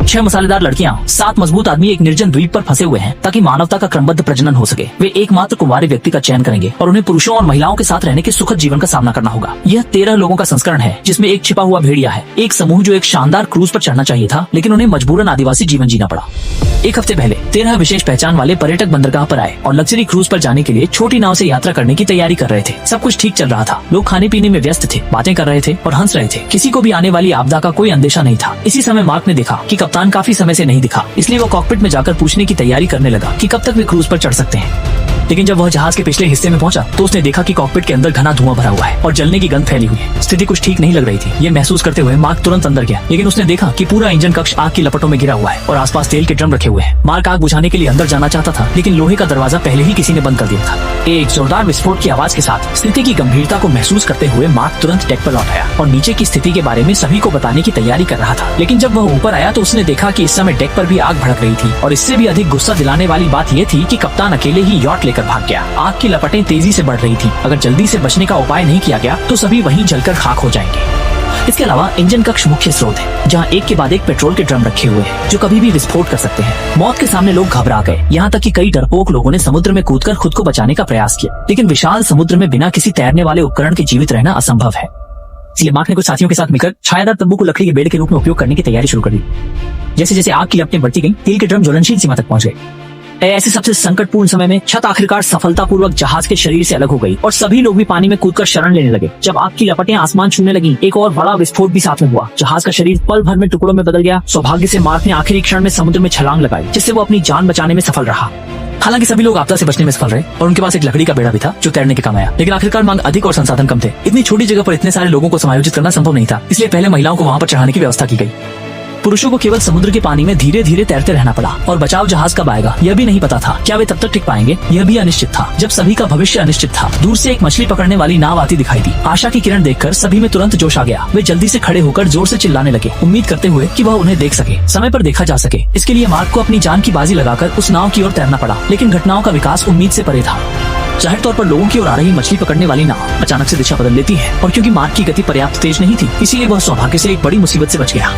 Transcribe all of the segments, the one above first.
6 मसालेदार लड़कियां, 7 मजबूत आदमी एक निर्जन द्वीप पर फंसे हुए हैं ताकि मानवता का क्रमबद्ध प्रजनन हो सके। वे एकमात्र कुंवारे व्यक्ति का चयन करेंगे और उन्हें पुरुषों और महिलाओं के साथ रहने के सुखद जीवन का सामना करना होगा। यह 13 लोगों का संस्करण है, जिसमें एक छिपा हुआ भेड़िया है, एक समूह जो एक शानदार क्रूज पर चढ़ना चाहिए था लेकिन उन्हें मजबूरन आदिवासी जीवन जीना पड़ा। एक हफ्ते पहले 13 विशेष पहचान वाले पर्यटक बंदरगाह पर आए और लग्जरी क्रूज पर जाने के लिए छोटी नाव से यात्रा करने की तैयारी कर रहे थे। सब कुछ ठीक चल रहा था, लोग खाने पीने में व्यस्त थे, बातें कर रहे थे और हंस रहे थे। किसी को भी आने वाली आपदा का कोई अंदेशा नहीं था। इसी समय मार्क ने देखा कि कप्तान काफी समय से नहीं दिखा, इसलिए वो कॉकपिट में जाकर पूछने की तैयारी करने लगा कि कब तक वे क्रूज पर चढ़ सकते हैं। लेकिन जब वह जहाज के पिछले हिस्से में पहुंचा तो उसने देखा कि कॉकपिट के अंदर घना धुआं भरा हुआ है और जलने की गंध फैली हुई है। स्थिति कुछ ठीक नहीं लग रही थी। ये महसूस करते हुए मार्क तुरंत अंदर गया, लेकिन उसने देखा कि पूरा इंजन कक्ष आग की लपटों में घिरा हुआ है और आसपास तेल के ड्रम रखे हुए हैं। मार्क आग बुझाने के लिए अंदर जाना चाहता था, लेकिन लोहे का दरवाजा पहले ही किसी ने बंद कर दिया था। एक जोरदार विस्फोट की आवाज के साथ स्थिति की गंभीरता को महसूस करते हुए मार्क तुरंत डेक पर लौट आया और नीचे की स्थिति के बारे में सभी को बताने की तैयारी कर रहा था। लेकिन जब वह ऊपर आया तो उसने देखा कि इस समय डेक पर भी आग भड़क रही थी और इससे भी अधिक गुस्सा दिलाने वाली बात यह थी कि कप्तान अकेले ही यॉट लेकर भाग गया। आग की लपटें तेजी से बढ़ रही थी। अगर जल्दी से बचने का उपाय नहीं किया गया तो सभी वहीं जलकर खाक हो जाएंगे। इसके अलावा इंजन कक्ष मुख्य स्रोत है, जहां एक के बाद एक पेट्रोल के ड्रम रखे हुए हैं जो कभी भी विस्फोट कर सकते हैं। मौत के सामने लोग घबरा गए, यहाँ तक कि कई डरपोक लोगों ने समुद्र में कूदकर खुद को बचाने का प्रयास किया। लेकिन विशाल समुद्र में बिना किसी तैरने वाले उपकरण के जीवित रहना असंभव है। इसलिए मार्क ने कुछ साथियों के साथ मिलकर छायादार तंबू को लकड़ी के बेड़ के रूप में उपयोग करने की तैयारी शुरू कर दी। जैसे जैसे आग की लपटें बढ़ती गईं, तेल के ड्रम ज्वलनशील सीमा तक पहुंच गए। ऐसे सबसे संकटपूर्ण समय में छत आखिरकार सफलतापूर्वक जहाज के शरीर से अलग हो गई और सभी लोग भी पानी में कूदकर शरण लेने लगे। जब आग की लपटें आसमान छूने लगी, एक और बड़ा विस्फोट भी साथ में हुआ। जहाज का शरीर पल भर में टुकड़ों में बदल गया। सौभाग्य से मार्क ने आखिरी क्षण में समुद्र में छलांग लगाई, जिससे वो अपनी जान बचाने में सफल रहा। हालांकि सभी लोग आपदा से बचने में सफल रहे और उनके पास एक लकड़ी का बेड़ा भी था जो तैरने के काम आया। लेकिन आखिरकार मांग अधिक और संसाधन कम थे। इतनी छोटी जगह पर इतने सारे लोगों को समायोजित करना संभव नहीं था, इसलिए पहले महिलाओं को वहाँ पर चढ़ाने की व्यवस्था की गई। पुरुषों को केवल समुद्र के पानी में धीरे धीरे तैरते रहना पड़ा और बचाव जहाज कब आएगा यह भी नहीं पता था। क्या वे तब तक टिक पाएंगे यह भी अनिश्चित था। जब सभी का भविष्य अनिश्चित था, दूर से एक मछली पकड़ने वाली नाव आती दिखाई दी। आशा की किरण देखकर सभी में तुरंत जोश आ गया। वे जल्दी से खड़े होकर जोर से चिल्लाने लगे, उम्मीद करते हुए कि वह उन्हें देख सके, समय पर देखा जा सके। इसके लिए मार्क को अपनी जान की बाजी लगाकर उस नाव की ओर तैरना पड़ा। लेकिन घटनाओं का विकास उम्मीद से परे था। जाहिर तौर पर लोगों की ओर आ रही मछली पकड़ने वाली नाव अचानक से दिशा बदल लेती है और क्योंकि मार्क की गति पर्याप्त तेज नहीं थी, इसीलिए वह सौभाग्य से एक बड़ी मुसीबत से बच गया।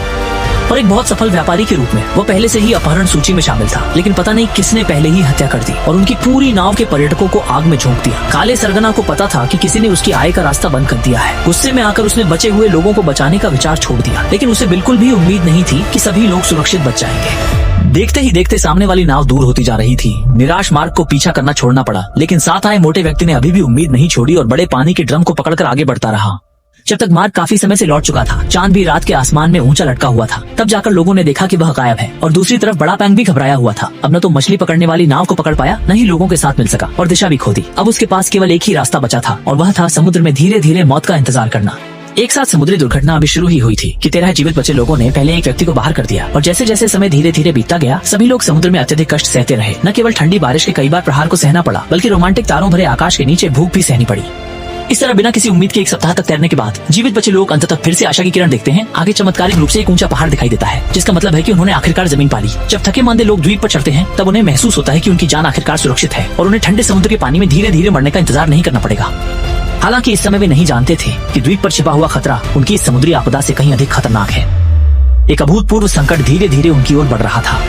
और एक बहुत सफल व्यापारी के रूप में वो पहले से ही अपहरण सूची में शामिल था। लेकिन पता नहीं किसने पहले ही हत्या कर दी और उनकी पूरी नाव के पर्यटकों को आग में झोंक दिया। काले सरगना को पता था कि किसी ने उसकी आय का रास्ता बंद कर दिया है। गुस्से में आकर उसने बचे हुए लोगों को बचाने का विचार छोड़ दिया, लेकिन उसे बिल्कुल भी उम्मीद नहीं थी कि सभी लोग सुरक्षित बच जाएंगे। देखते ही देखते सामने वाली नाव दूर होती जा रही थी। निराश मार्क को पीछा करना छोड़ना पड़ा, लेकिन साथ आए मोटे व्यक्ति ने अभी भी उम्मीद नहीं छोड़ी और बड़े पानी के ड्रम को पकड़कर आगे बढ़ता रहा। जब तक मार्क काफी समय से लौट चुका था, चांद भी रात के आसमान में ऊंचा लटका हुआ था। तब जाकर लोगों ने देखा कि वह गायब है और दूसरी तरफ बड़ा पैंग भी घबराया हुआ था। अब न तो मछली पकड़ने वाली नाव को पकड़ पाया, न ही लोगों के साथ मिल सका और दिशा भी खो दी। अब उसके पास केवल एक ही रास्ता बचा था और वह था समुद्र में धीरे धीरे मौत का इंतजार करना। एक साथ समुद्री दुर्घटना अभी शुरू ही हुई थी कि 13 जीवित बचे लोगों ने पहले एक व्यक्ति को बाहर कर दिया और जैसे जैसे समय धीरे धीरे बीतता गया, सभी लोग समुद्र में अत्यधिक कष्ट सहते रहे। न केवल ठंडी बारिश के कई बार प्रहार को सहना पड़ा, बल्कि रोमांटिक तारों भरे आकाश के नीचे भूख भी सहनी पड़ी। इस तरह बिना किसी उम्मीद के एक सप्ताह तक तैरने के बाद जीवित बचे लोग अंततः फिर से आशा की किरण देखते हैं। आगे चमत्कारिक रूप से एक ऊंचा पहाड़ दिखाई देता है, जिसका मतलब है कि उन्होंने आखिरकार जमीन पा ली। जब थके मांदे लोग द्वीप पर चढ़ते हैं, तब उन्हें महसूस होता है कि उनकी जान आखिरकार सुरक्षित है और उन्हें ठंडे समुद्र के पानी में धीरे धीरे मरने का इंतजार नहीं करना पड़ेगा। हालांकि इस समय वे नहीं जानते थे कि द्वीप पर छिपा हुआ खतरा उनकी इस समुद्री आपदा से कहीं अधिक खतरनाक है। एक अभूतपूर्व संकट धीरे धीरे उनकी ओर बढ़ रहा था।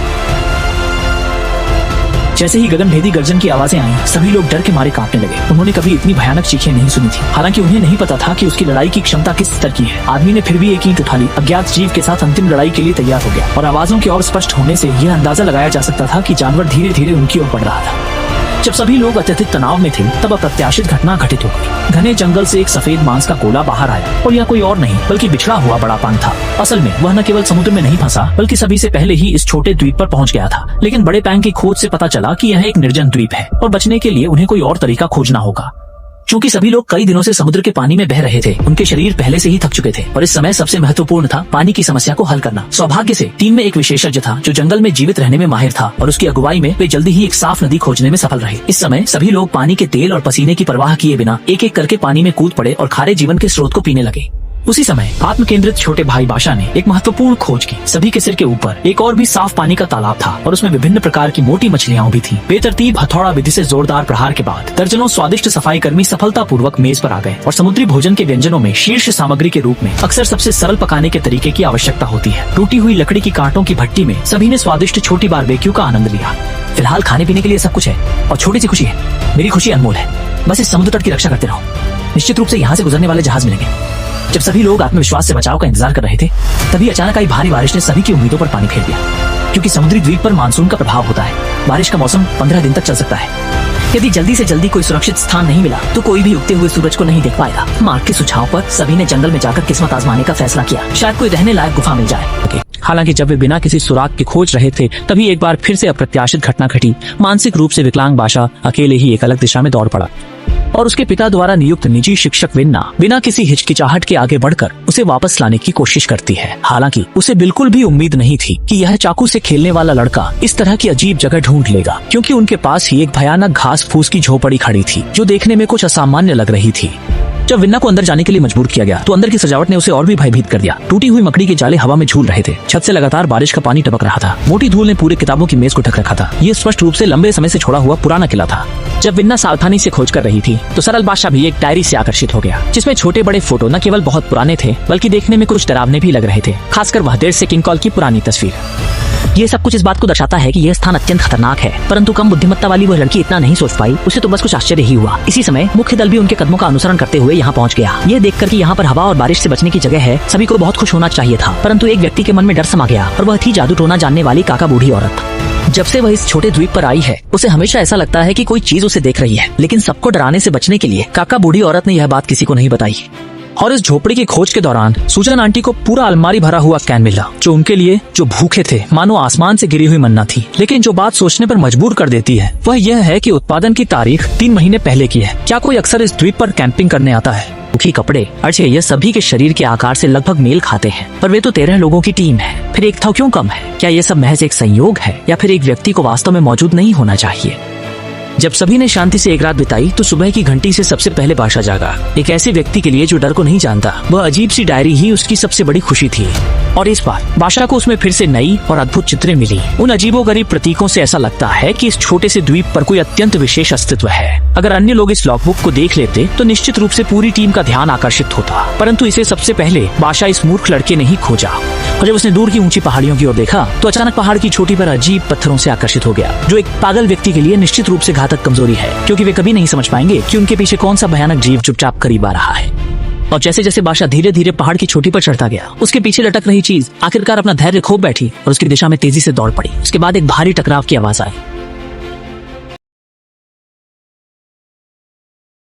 जैसे ही गगनभेदी गर्जन की आवाजें आईं, सभी लोग डर के मारे कांपने लगे। उन्होंने कभी इतनी भयानक चीखें नहीं सुनी थी। हालांकि उन्हें नहीं पता था कि उसकी लड़ाई की क्षमता किस स्तर की है। आदमी ने फिर भी एक ईंट उठा ली, अज्ञात जीव के साथ अंतिम लड़ाई के लिए तैयार हो गया और आवाजों के और स्पष्ट होने से यह अंदाजा लगाया जा सकता था कि जानवर धीरे धीरे उनकी ओर बढ़ रहा था। जब सभी लोग अत्यधिक तनाव में थे, तब अप्रत्याशित घटना घटित हो गई। घने जंगल से एक सफेद मांस का गोला बाहर आया और यह कोई और नहीं बल्कि बिछड़ा हुआ बड़ा पैंग था। असल में वह न केवल समुद्र में नहीं फंसा, बल्कि सभी से पहले ही इस छोटे द्वीप पर पहुंच गया था। लेकिन बड़े पैंग की खोज से पता चला कि यह एक निर्जन द्वीप है और बचने के लिए उन्हें कोई और तरीका खोजना होगा। क्योंकि सभी लोग कई दिनों से समुद्र के पानी में बह रहे थे, उनके शरीर पहले से ही थक चुके थे और इस समय सबसे महत्वपूर्ण था पानी की समस्या को हल करना। सौभाग्य से टीम में एक विशेषज्ञ था जो जंगल में जीवित रहने में माहिर था और उसकी अगुवाई में वे जल्दी ही एक साफ नदी खोजने में सफल रहे। इस समय सभी लोग पानी के तेल और पसीने की परवाह किए बिना एक एक करके पानी में कूद पड़े और खारे जीवन के स्रोत को पीने लगे। उसी समय आत्म केंद्रित छोटे भाई बादशाह ने एक महत्वपूर्ण खोज की। सभी के सिर के ऊपर एक और भी साफ पानी का तालाब था और उसमें विभिन्न प्रकार की मोटी मछलियां भी थी। बेतरतीब हथौड़ा विधि से जोरदार प्रहार के बाद दर्जनों स्वादिष्ट सफाई कर्मी सफलतापूर्वक मेज पर आ गए और समुद्री भोजन के व्यंजनों में शीर्ष सामग्री के रूप में अक्सर सबसे सरल पकाने के तरीके की आवश्यकता होती है। टूटी हुई लकड़ी की कांटों की भट्टी में सभी ने स्वादिष्ट छोटी बारबेक्यू का आनंद लिया। फिलहाल खाने पीने के लिए सब कुछ है और छोटी सी खुशी है। मेरी खुशी अनमोल है। बस इस समुद्र तट की रक्षा करते रहो। निश्चित रूप से यहाँ से गुजरने वाले जहाज मिलेंगे। जब सभी लोग आत्मविश्वास से बचाव का इंतजार कर रहे थे, तभी अचानक आई भारी बारिश ने सभी की उम्मीदों पर पानी फेर दिया। क्योंकि समुद्री द्वीप पर मानसून का प्रभाव होता है, बारिश का मौसम 15 दिन तक चल सकता है। यदि जल्दी से जल्दी कोई सुरक्षित स्थान नहीं मिला तो कोई भी उगते हुए सूरज को नहीं देख पाएगा। मार्क के सुझाव पर सभी ने जंगल में जाकर किस्मत आजमाने का फैसला किया। शायद कोई रहने लायक गुफा मिल जाए। हालांकि जब वे बिना किसी सुराग के खोज रहे थे, तभी एक बार फिर से अप्रत्याशित घटना घटी। मानसिक रूप से विकलांग बादशाह अकेले ही एक अलग दिशा में दौड़ पड़ा और उसके पिता द्वारा नियुक्त निजी शिक्षक विन्ना बिना किसी हिचकिचाहट के आगे बढ़कर उसे वापस लाने की कोशिश करती है। हालांकि उसे बिल्कुल भी उम्मीद नहीं थी कि यह चाकू से खेलने वाला लड़का इस तरह की अजीब जगह ढूंढ लेगा, क्योंकि उनके पास ही एक भयानक घास फूस की झोपड़ी खड़ी थी जो देखने में कुछ असामान्य लग रही थी। जब विन्ना को अंदर जाने के लिए मजबूर किया गया तो अंदर की सजावट ने उसे और भी भयभीत कर दिया। टूटी हुई मकड़ी के जाले हवा में झूल रहे थे। छत से लगातार बारिश का पानी टपक रहा था। मोटी धूल ने पूरे किताबों की मेज को ढक रखा था। ये स्पष्ट रूप से लंबे समय से छोड़ा हुआ पुराना किला था। जब विन्ना सावधानी से खोज कर रही थी तो सरल बादशाह भी एक डायरी से आकर्षित हो गया, जिसमें छोटे बड़े फोटो न केवल बहुत पुराने थे बल्कि देखने में कुछ डरावने भी लग रहे थे। खासकर वह देर से किंग कॉल की पुरानी तस्वीर। ये सब कुछ इस बात को दर्शाता है कि यह स्थान अत्यंत खतरनाक है, परंतु कम बुद्धिमत्ता वाली वह लड़की इतना नहीं सोच पाई। उसे तो बस कुछ आश्चर्य ही हुआ। इसी समय मुख्य दल भी उनके कदमों का अनुसरण करते हुए यहाँ पहुँच गया। यह देखकर कि यहाँ पर हवा और बारिश से बचने की जगह है, सभी को बहुत खुश होना चाहिए था। परंतु एक व्यक्ति के मन में डर समा गया और वह थी जादू टोना जानने वाली काका बूढ़ी औरत। जब से वह इस छोटे द्वीप पर आई है, उसे हमेशा ऐसा लगता है कि कोई चीज उसे देख रही है, लेकिन सबको डराने से बचने के लिए काका बूढ़ी औरत ने यह बात किसी को नहीं बताई। और इस झोपड़ी की खोज के दौरान सुजन आंटी को पूरा अलमारी भरा हुआ कैन मिला, जो उनके लिए जो भूखे थे मानो आसमान से गिरी हुई मन्ना थी। लेकिन जो बात सोचने पर मजबूर कर देती है वह यह है कि उत्पादन की तारीख 3 महीने पहले की है। क्या कोई अक्सर इस द्वीप पर कैंपिंग करने आता है? सूखी कपड़े, अर्चे, यह सभी के शरीर के आकार से लगभग मेल खाते हैं, पर वे तो 13 लोगों की टीम है। फिर एक था क्यों कम है? क्या ये सब महज एक संयोग है या फिर एक व्यक्ति को वास्तव में मौजूद नहीं होना चाहिए? जब सभी ने शांति से एक रात बिताई तो सुबह की घंटी से सबसे पहले बादशाह जागा। एक ऐसे व्यक्ति के लिए जो डर को नहीं जानता, वह अजीब सी डायरी ही उसकी सबसे बड़ी खुशी थी। और इस बार बादशाह को उसमें फिर से नई और अद्भुत चित्रें मिली। उन अजीबोगरीब प्रतीकों से ऐसा लगता है कि इस छोटे से द्वीप पर कोई अत्यंत विशेष अस्तित्व है। अगर अन्य लोग इस लॉगबुक को देख लेते तो निश्चित रूप से पूरी टीम का ध्यान आकर्षित होता, परंतु इसे सबसे पहले बादशाह इस मूर्ख लड़के ने ही खोजा। और जब उसने दूर की ऊंची पहाड़ियों की ओर देखा तो अचानक पहाड़ की चोटी पर अजीब पत्थरों से आकर्षित हो गया, जो एक पागल व्यक्ति के लिए निश्चित रूप से घातक कमजोरी है, क्योंकि वे कभी नहीं समझ पाएंगे कि उनके पीछे कौन सा भयानक जीव चुपचाप करीब आ रहा है। और जैसे जैसे बादशाह धीरे धीरे पहाड़ की चोटी पर चढ़ता गया, उसके पीछे लटक रही चीज आखिरकार अपना धैर्य खो बैठी और उसकी दिशा में तेजी से दौड़ पड़ी। उसके बाद एक भारी टकराव की आवाज आई